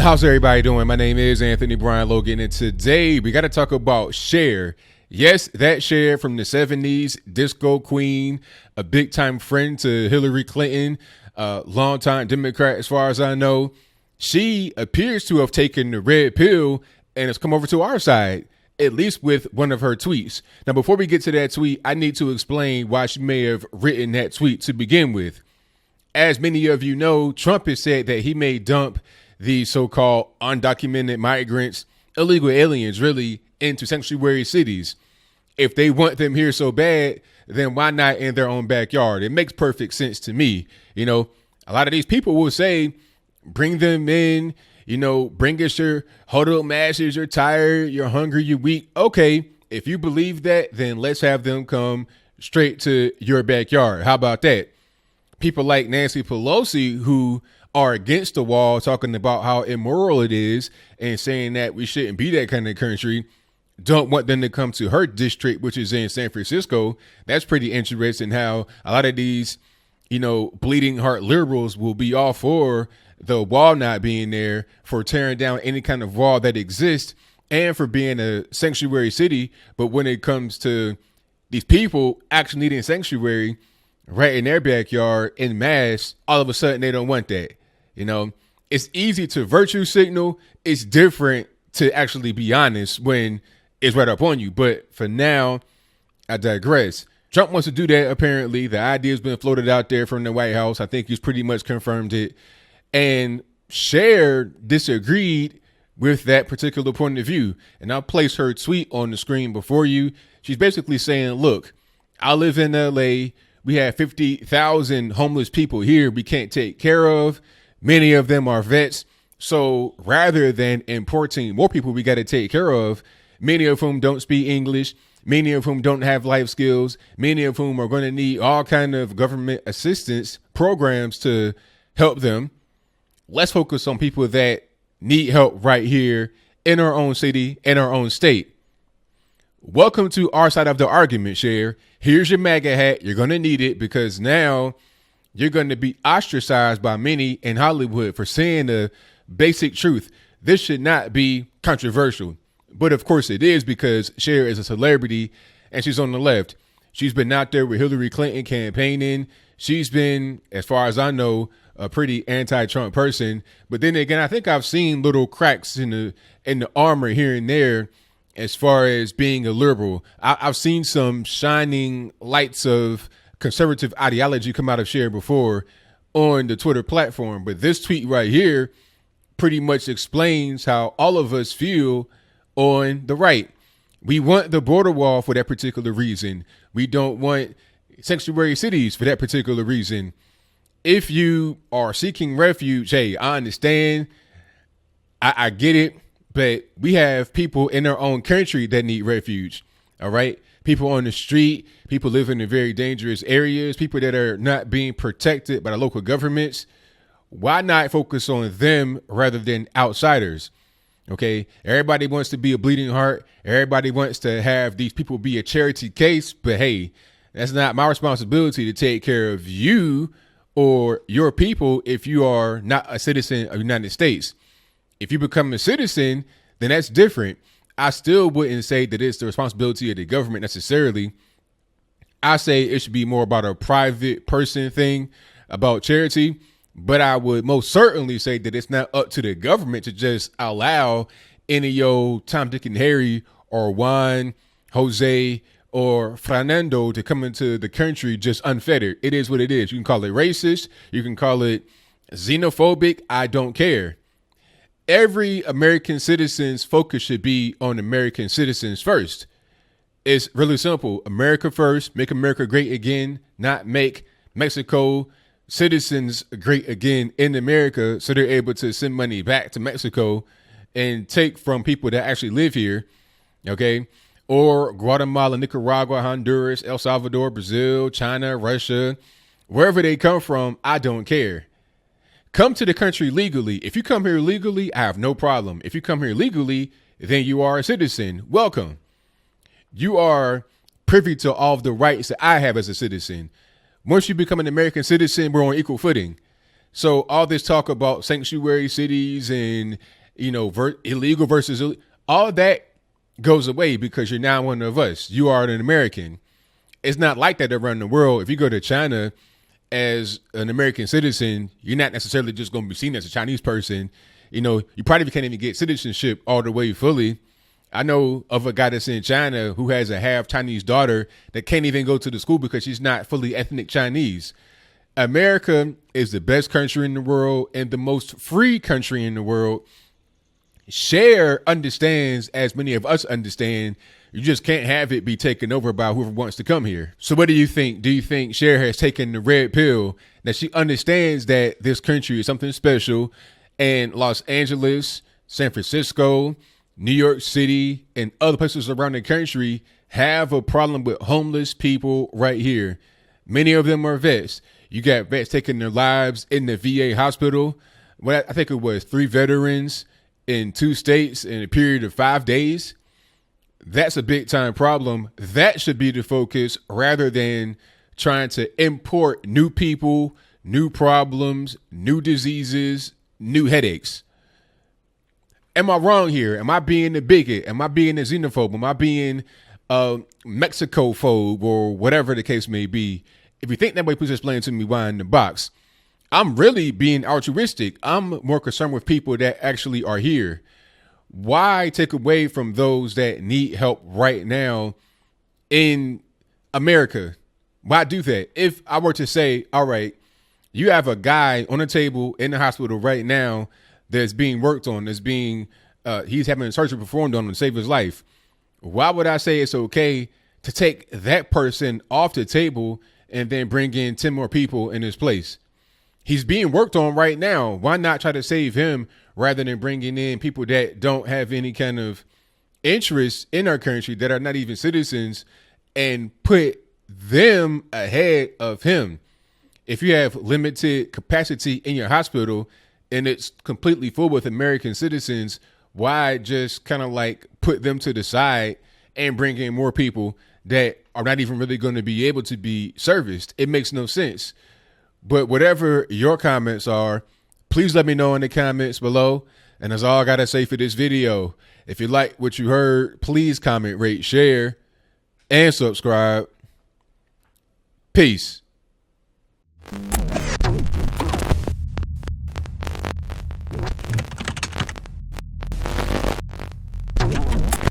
How's everybody doing? My name is Anthony Brian Logan, and today we got to talk about Cher. Yes, that Cher from the 70s, disco queen, a big-time friend to Hillary Clinton, longtime Democrat as far as I know. She appears to have taken the red pill and has come over to our side, at least with one of her tweets. Now, before we get to that tweet, I need to explain why she may have written that tweet to begin with. As many of you know, Trump has said that he may dump the so-called undocumented migrants, illegal aliens, really, into sanctuary cities. If they want them here so bad, then why not in their own backyard? It makes perfect sense to me. You know, a lot of these people will say, bring them in, you know, bring us your huddled masses, you're tired, you're hungry, you're weak. Okay, if you believe that, then let's have them come straight to your backyard. How about that? People like Nancy Pelosi, who are against the wall, talking about how immoral it is and saying that we shouldn't be that kind of country, don't want them to come to her district, which is in San Francisco. That's pretty interesting how a lot of these, you know, bleeding heart liberals will be all for the wall not being there, for tearing down any kind of wall that exists, and for being a sanctuary city. But when it comes to these people actually needing sanctuary right in their backyard in mass, all of a sudden they don't want that. You know, it's easy to virtue signal. It's different to actually be honest when it's right up on you. But for now, I digress. Trump wants to do that, apparently. The idea's been floated out there from the White House. I think he's pretty much confirmed it. And Cher disagreed with that particular point of view. And I'll place her tweet on the screen before you. She's basically saying, look, I live in LA. We have 50,000 homeless people here we can't take care of. Many of them are vets. So rather than importing more people we got to take care of, many of whom don't speak English, many of whom don't have life skills, many of whom are going to need all kind of government assistance programs to help them. Let's focus on people that need help right here in our own city, in our own state. Welcome to our side of the argument, Cher. Here's your MAGA hat. You're going to need it because now you're going to be ostracized by many in Hollywood for saying the basic truth. This should not be controversial. But of course it is, because Cher is a celebrity and she's on the left. She's been out there with Hillary Clinton campaigning. She's been, as far as I know, a pretty anti-Trump person. But then again, I think I've seen little cracks in the armor here and there as far as being a liberal. I've seen some shining lights of conservative ideology come out of Cher before on the Twitter platform. But this tweet right here pretty much explains how all of us feel on the right. We want the border wall for that particular reason. We don't want sanctuary cities for that particular reason. If you are seeking refuge, hey, I understand. I get it. But we have people in our own country that need refuge. All right. People on the street, people living in very dangerous areas, people that are not being protected by the local governments. Why not focus on them rather than outsiders? OK, everybody wants to be a bleeding heart. Everybody wants to have these people be a charity case. But hey, that's not my responsibility to take care of you or your people if you are not a citizen of the United States. If you become a citizen, then that's different. I still wouldn't say that it's the responsibility of the government necessarily. I say it should be more about a private person thing, about charity. But I would most certainly say that it's not up to the government to just allow any old Tom, Dick, and Harry or Juan, Jose, or Fernando to come into the country just unfettered. It is what it is. You can call it racist. You can call it xenophobic. I don't care. Every American citizen's focus should be on American citizens first. It's really simple. America first, make America great again, not make Mexico citizens great again in America so they're able to send money back to Mexico and take from people that actually live here. Okay. Or Guatemala, Nicaragua, Honduras, El Salvador, Brazil, China, Russia, wherever they come from. I don't care. Come to the country legally. If you come here legally, I have no problem. If you come here legally, then you are a citizen. Welcome. You are privy to all of the rights that I have as a citizen. Once you become an American citizen, we're on equal footing. So all this talk about sanctuary cities and, illegal versus all that goes away because you're now one of us. You are an American. It's not like that around the world. If you go to China as an American citizen, you're not necessarily just going to be seen as a Chinese person. You probably can't even get citizenship all the way fully. I know of a guy that's in China who has a half Chinese daughter that can't even go to the school because she's not fully ethnic Chinese. America is the best country in the world and the most free country in the world. Cher understands, as many of us understand, you just can't have it be taken over by whoever wants to come here. So what do you think? Do you think Cher has taken the red pill, that she understands that this country is something special, and Los Angeles, San Francisco, New York City, and other places around the country have a problem with homeless people right here? Many of them are vets. You got vets taking their lives in the VA hospital. Well, I think it was 3 veterans in 2 states in a period of 5 days. That's a big time problem. That should be the focus rather than trying to import new people, new problems, new diseases, new headaches. Am I wrong here? Am I being a bigot? Am I being a xenophobe? Am I being a Mexico-phobe or whatever the case may be? If you think that way, please explain to me why in the box. I'm really being altruistic. I'm more concerned with people that actually are here. Why take away from those that need help right now in America? Why do that? If I were to say, all right, you have a guy on a table in the hospital right now that's being worked on, he's having a surgery performed on him to save his life. Why would I say it's okay to take that person off the table and then bring in 10 more people in his place? He's being worked on right now. Why not try to save him rather than bringing in people that don't have any kind of interest in our country, that are not even citizens, and put them ahead of him? If you have limited capacity in your hospital and it's completely full with American citizens, why just kind of like put them to the side and bring in more people that are not even really going to be able to be serviced? It makes no sense. But whatever your comments are, please let me know in the comments below. And that's all I got to say for this video. If you like what you heard, please comment, rate, share, and subscribe. Peace.